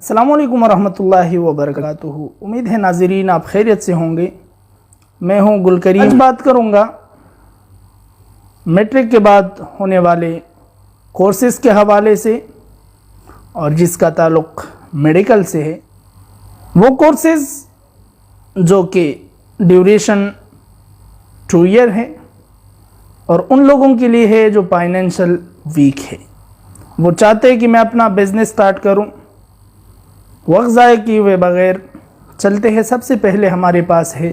अस्सलामुअलैकुम वरहमतुल्लाहि वबरकातुहू। उम्मीद है नाज़रीन आप खैरियत से होंगे। मैं हूं गुलकरीम। आज बात करूंगा मैट्रिक के बाद होने वाले कोर्सेज़ के हवाले से और जिसका ताल्लुक़ मेडिकल से है। वो कोर्सेज़ जो कि ड्यूरेशन 2 ईयर है और उन लोगों के लिए है जो फाइनेंशियल वीक है, वो चाहते हैं कि मैं अपना बिज़नेस स्टार्ट करूं। वक्त ज़ाय किए हुए बग़ैर चलते हैं। सबसे पहले हमारे पास है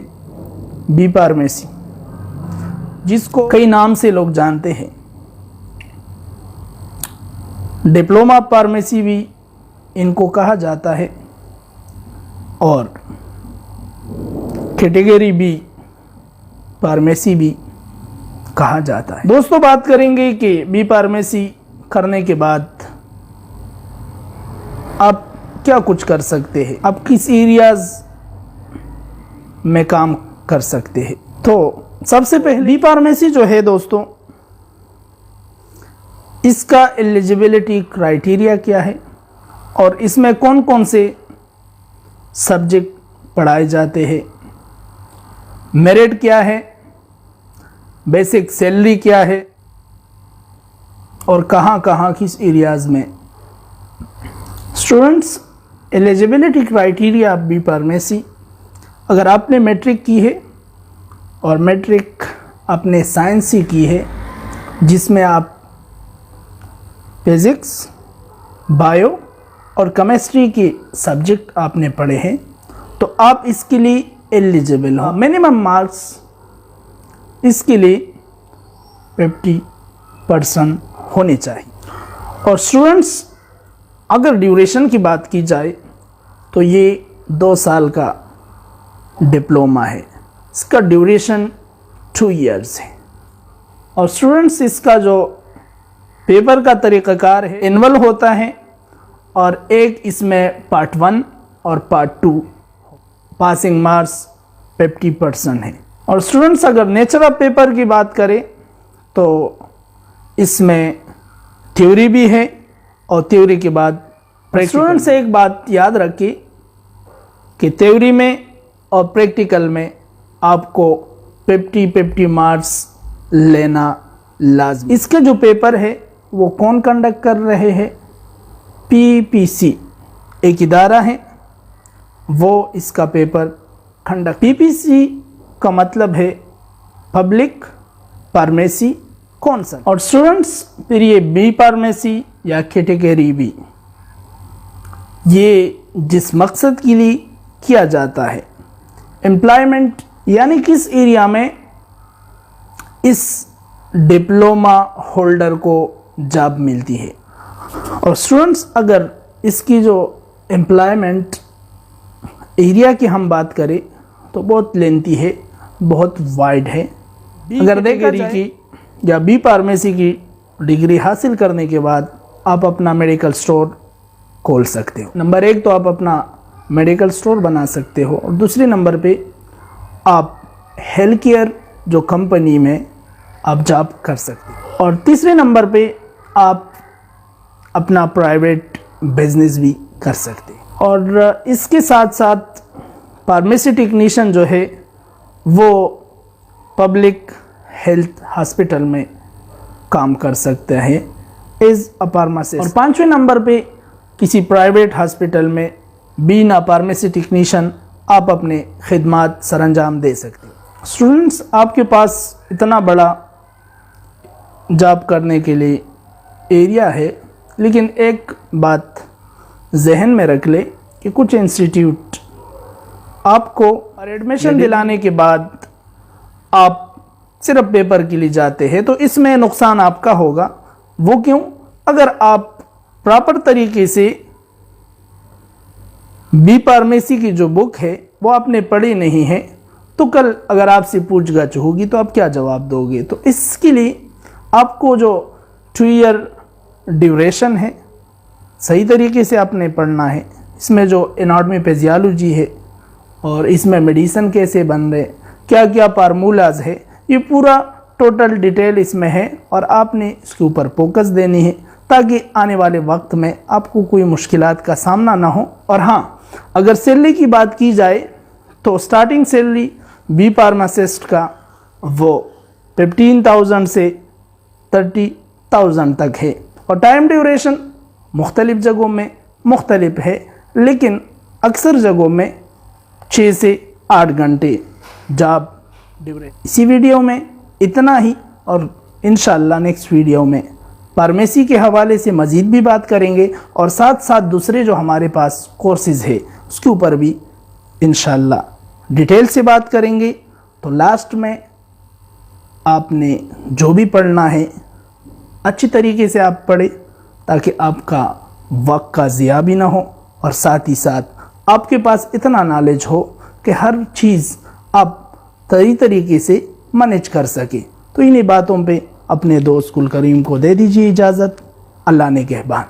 बी फार्मेसी, जिसको कई नाम से लोग जानते हैं। डिप्लोमा फार्मेसी भी इनको कहा जाता है और कैटेगरी बी फार्मेसी भी कहा जाता है। दोस्तों, बात करेंगे कि बी फार्मेसी करने के बाद आप क्या कुछ कर सकते हैं, आप किस एरियाज़ में काम कर सकते हैं। तो सबसे पहले बी फार्मेसी जो है दोस्तों, इसका एलिजिबिलिटी क्राइटेरिया क्या है और इसमें कौन कौन से सब्जेक्ट पढ़ाए जाते हैं, मेरिट क्या है, बेसिक सैलरी क्या है और कहाँ कहाँ किस एरियाज़ में। Students, eligibility criteria of B pharmacy, अगर आपने मैट्रिक की है और मैट्रिक आपने साइंस से की है, जिसमें आप फिज़िक्स, बायो और केमिस्ट्री के सब्जेक्ट आपने पढ़े हैं, तो आप इसके लिए एलिजिबल हो। मिनिमम मार्क्स इसके लिए 50% होने चाहिए। और स्टूडेंट्स, अगर ड्यूरेशन की बात की जाए तो ये 2 साल का डिप्लोमा है। इसका ड्यूरेशन 2 ईयर्स है। और स्टूडेंट्स, इसका जो पेपर का तरीक़ाकार है, एनुअल होता है और एक इसमें पार्ट 1 और पार्ट 2 पासिंग मार्क्स 50% है। और स्टूडेंट्स, अगर नेचर ऑफ पेपर की बात करें तो इसमें थ्योरी भी है और थ्योरी के बाद स्टूडेंट से एक बात याद रखिए कि थ्योरी में और प्रैक्टिकल में आपको 50-50 मार्क्स लेना लाजमी। इसके जो पेपर है वो कौन कंडक्ट कर रहे हैं? PPC एक इदारा है, वो इसका पेपर कंडक्ट। PPC का मतलब है पब्लिक फार्मेसी काउंसिल। और स्टूडेंट्स, फिर ये बी फार्मेसी या कैटेगरी बी, ये जिस मकसद के लिए किया जाता है, एम्प्लॉयमेंट, यानी किस एरिया में इस डिप्लोमा होल्डर को जॉब मिलती है। और स्टूडेंट्स, अगर इसकी जो एम्प्लॉयमेंट एरिया की हम बात करें तो बहुत लेंथी है, बहुत वाइड है। अगर देखा जाए कि या बी फार्मेसी की डिग्री हासिल करने के बाद आप अपना मेडिकल स्टोर खोल सकते हो। नंबर 1 तो आप अपना मेडिकल स्टोर बना सकते हो और दूसरे नंबर पे आप हेल्थ केयर जो कंपनी में आप जॉब कर सकते हो और तीसरे नंबर पे आप अपना प्राइवेट बिजनेस भी कर सकते हो। और इसके साथ साथ फार्मेसी टेक्नीशियन जो है वो पब्लिक हेल्थ हॉस्पिटल में काम कर सकते हैं एज अ फार्मासिस्ट। और 5वें नंबर पे किसी प्राइवेट हॉस्पिटल में बीइंग अ फार्मेसी टेक्नीशियन आप अपने खिदमात सरअंजाम दे सकते हैं। स्टूडेंट्स, आपके पास इतना बड़ा जॉब करने के लिए एरिया है, लेकिन एक बात जहन में रख ले कि कुछ इंस्टीट्यूट आपको एडमिशन दिलाने के बाद आप सिर्फ पेपर के लिए जाते हैं, तो इसमें नुकसान आपका होगा। वो क्यों? अगर आप प्रॉपर तरीके से बी फार्मेसी की जो बुक है वो आपने पढ़ी नहीं है, तो कल अगर आपसे पूछताछ होगी तो आप क्या जवाब दोगे? तो इसके लिए आपको जो 2 ईयर ड्यूरेशन है, सही तरीके से आपने पढ़ना है। इसमें जो एनाटॉमी फिजियोलॉजी है और इसमें मेडिसिन कैसे बन रहे, क्या क्या फार्मूलाज है, ये पूरा टोटल डिटेल इसमें है और आपने इसके ऊपर फोकस देनी है ताकि आने वाले वक्त में आपको कोई मुश्किलात का सामना ना हो। और हाँ, अगर सैलरी की बात की जाए तो स्टार्टिंग सैलरी बी फार्मासिस्ट का वो 15,000 से 30,000 तक है और टाइम ड्यूरेशन मुख्तलिफ़ जगहों में मुख्तलिफ है, लेकिन अक्सर जगहों में 6 से 8 घंटे जॉब ड्यूरेशन। इसी वीडियो में इतना ही और इंशाअल्लाह नेक्स्ट वीडियो में फार्मेसी के हवाले से मज़ीद भी बात करेंगे और साथ साथ दूसरे जो हमारे पास कोर्सेज़ है उसके ऊपर भी इंशाअल्लाह डिटेल से बात करेंगे। तो लास्ट में आपने जो भी पढ़ना है अच्छी तरीके से आप पढ़े ताकि आपका वक्त का ज़िया भी ना हो और साथ ही साथ आपके पास इतना नॉलेज हो कि हर चीज़ आप सही तरीके से मैनेज कर सके। तो इन्हीं बातों पे अपने दोस्त कुल करीम को दे दीजिए इजाज़त। अल्लाह ने कहबान।